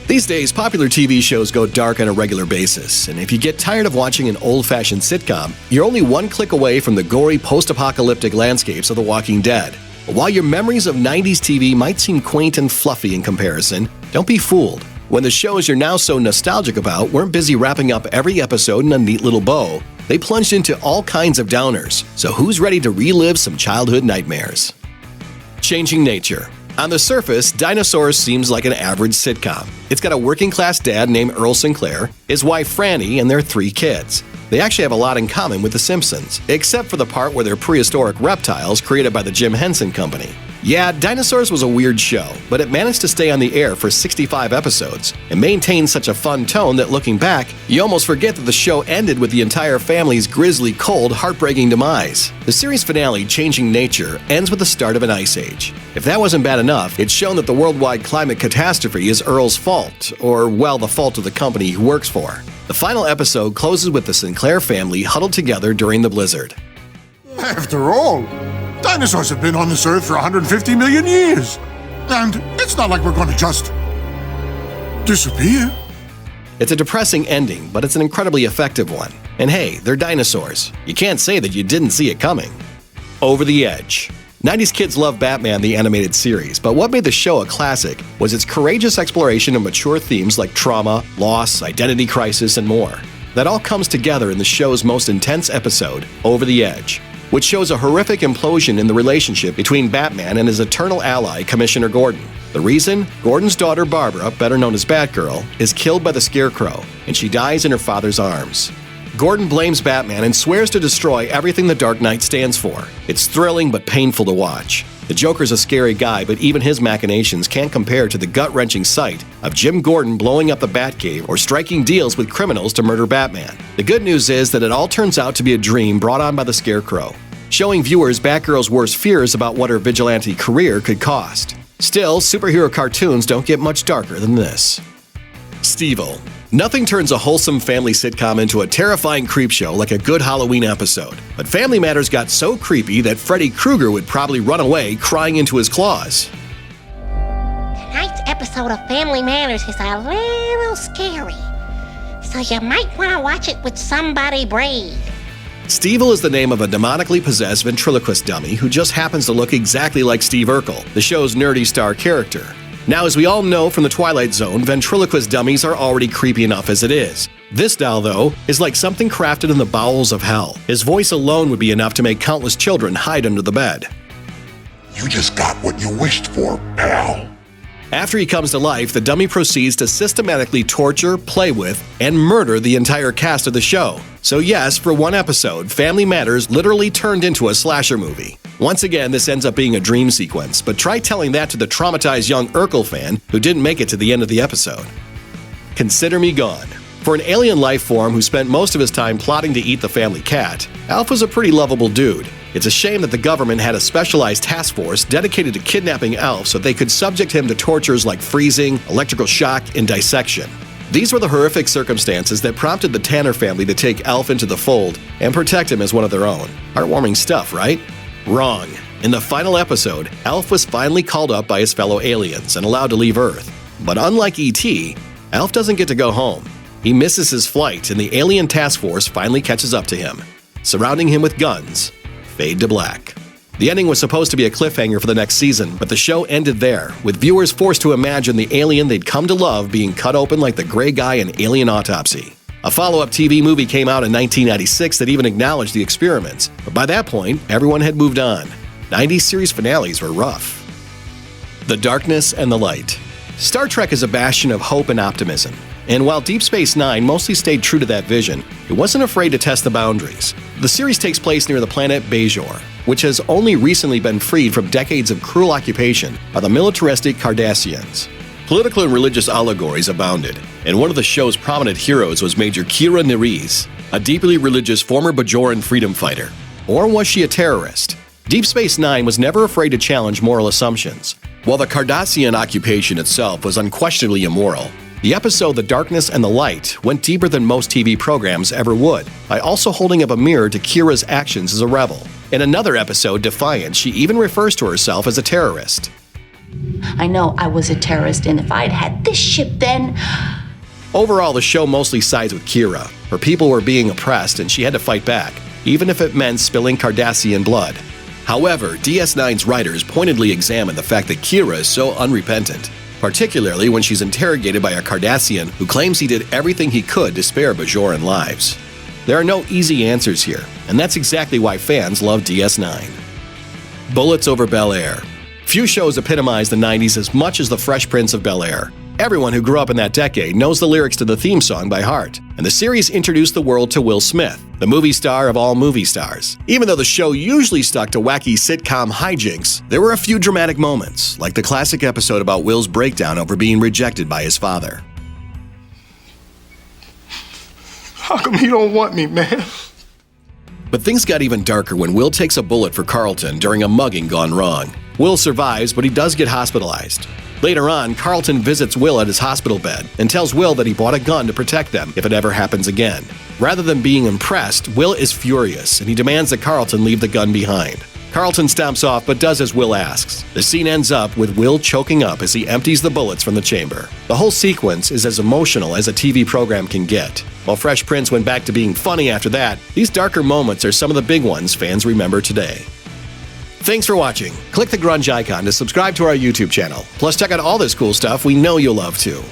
These days, popular TV shows go dark on a regular basis, and if you get tired of watching an old-fashioned sitcom, you're only one click away from the gory post-apocalyptic landscapes of The Walking Dead. But while your memories of 90s TV might seem quaint and fluffy in comparison, don't be fooled. When the shows you're now so nostalgic about weren't busy wrapping up every episode in a neat little bow, they plunged into all kinds of downers. So who's ready to relive some childhood nightmares? Changing nature. On the surface, Dinosaurs seems like an average sitcom. It's got a working-class dad named Earl Sinclair, his wife Franny, and their 3 kids. They actually have a lot in common with The Simpsons, except for the part where they're prehistoric reptiles created by the Jim Henson Company. Yeah, Dinosaurs was a weird show, but it managed to stay on the air for 65 episodes and maintain such a fun tone that looking back, you almost forget that the show ended with the entire family's grisly, cold, heartbreaking demise. The series finale, Changing Nature, ends with the start of an ice age. If that wasn't bad enough, it's shown that the worldwide climate catastrophe is Earl's fault, or, well, the fault of the company he works for. The final episode closes with the Sinclair family huddled together during the blizzard. After all, dinosaurs have been on this earth for 150 million years. And it's not like we're going to just disappear. It's a depressing ending, but it's an incredibly effective one. And hey, they're dinosaurs. You can't say that you didn't see it coming. Over the Edge. 90s kids love Batman the animated series, but what made the show a classic was its courageous exploration of mature themes like trauma, loss, identity crisis, and more. That all comes together in the show's most intense episode, Over the Edge, which shows a horrific implosion in the relationship between Batman and his eternal ally, Commissioner Gordon. The reason? Gordon's daughter Barbara, better known as Batgirl, is killed by the Scarecrow, and she dies in her father's arms. Gordon blames Batman and swears to destroy everything the Dark Knight stands for. It's thrilling but painful to watch. The Joker's a scary guy, but even his machinations can't compare to the gut-wrenching sight of Jim Gordon blowing up the Batcave or striking deals with criminals to murder Batman. The good news is that it all turns out to be a dream brought on by the Scarecrow, showing viewers Batgirl's worst fears about what her vigilante career could cost. Still, superhero cartoons don't get much darker than this. Stevil. Nothing turns a wholesome family sitcom into a terrifying creepshow like a good Halloween episode. But Family Matters got so creepy that Freddy Krueger would probably run away crying into his claws. Tonight's episode of Family Matters is a little scary, so you might want to watch it with somebody brave. Stevil is the name of a demonically possessed ventriloquist dummy who just happens to look exactly like Steve Urkel, the show's nerdy star character. Now, as we all know from The Twilight Zone, ventriloquist dummies are already creepy enough as it is. This doll, though, is like something crafted in the bowels of hell. His voice alone would be enough to make countless children hide under the bed. You just got what you wished for, pal. After he comes to life, the dummy proceeds to systematically torture, play with, and murder the entire cast of the show. So yes, for one episode, Family Matters literally turned into a slasher movie. Once again, this ends up being a dream sequence, but try telling that to the traumatized young Urkel fan who didn't make it to the end of the episode. Consider me gone. For an alien life form who spent most of his time plotting to eat the family cat, Alf was a pretty lovable dude. It's a shame that the government had a specialized task force dedicated to kidnapping Alf so they could subject him to tortures like freezing, electrical shock, and dissection. These were the horrific circumstances that prompted the Tanner family to take Alf into the fold and protect him as one of their own. Heartwarming stuff, right? Wrong. In the final episode, Alf was finally called up by his fellow aliens and allowed to leave Earth. But unlike E.T., Alf doesn't get to go home. He misses his flight, and the alien task force finally catches up to him. Surrounding him with guns, fade to black. The ending was supposed to be a cliffhanger for the next season, but the show ended there, with viewers forced to imagine the alien they'd come to love being cut open like the gray guy in Alien Autopsy. A follow-up TV movie came out in 1996 that even acknowledged the experiments, but by that point, everyone had moved on. 90s series finales were rough. The Darkness and the Light. Star Trek is a bastion of hope and optimism. And while Deep Space Nine mostly stayed true to that vision, it wasn't afraid to test the boundaries. The series takes place near the planet Bajor, which has only recently been freed from decades of cruel occupation by the militaristic Cardassians. Political and religious allegories abounded, and one of the show's prominent heroes was Major Kira Nerys, a deeply religious former Bajoran freedom fighter. Or was she a terrorist? Deep Space Nine was never afraid to challenge moral assumptions. While the Cardassian occupation itself was unquestionably immoral, the episode The Darkness and the Light went deeper than most TV programs ever would, by also holding up a mirror to Kira's actions as a rebel. In another episode, Defiant, she even refers to herself as a terrorist. I know I was a terrorist, and if I'd had this ship then... Overall, the show mostly sides with Kira. Her people were being oppressed and she had to fight back, even if it meant spilling Cardassian blood. However, DS9's writers pointedly examine the fact that Kira is so unrepentant, particularly when she's interrogated by a Cardassian who claims he did everything he could to spare Bajoran lives. There are no easy answers here, and that's exactly why fans love DS9. Bullets over Bel-Air. Few shows epitomize the 90s as much as the Fresh Prince of Bel-Air. Everyone who grew up in that decade knows the lyrics to the theme song by heart, and the series introduced the world to Will Smith, the movie star of all movie stars. Even though the show usually stuck to wacky sitcom hijinks, there were a few dramatic moments, like the classic episode about Will's breakdown over being rejected by his father. How come he don't want me, man? But things got even darker when Will takes a bullet for Carlton during a mugging gone wrong. Will survives, but he does get hospitalized. Later on, Carlton visits Will at his hospital bed and tells Will that he bought a gun to protect them if it ever happens again. Rather than being impressed, Will is furious and he demands that Carlton leave the gun behind. Carlton stomps off but does as Will asks. The scene ends up with Will choking up as he empties the bullets from the chamber. The whole sequence is as emotional as a TV program can get. While Fresh Prince went back to being funny after that, these darker moments are some of the big ones fans remember today. Thanks for watching. Click the grunge icon to subscribe to our YouTube channel. Plus check out all this cool stuff we know you'll love too.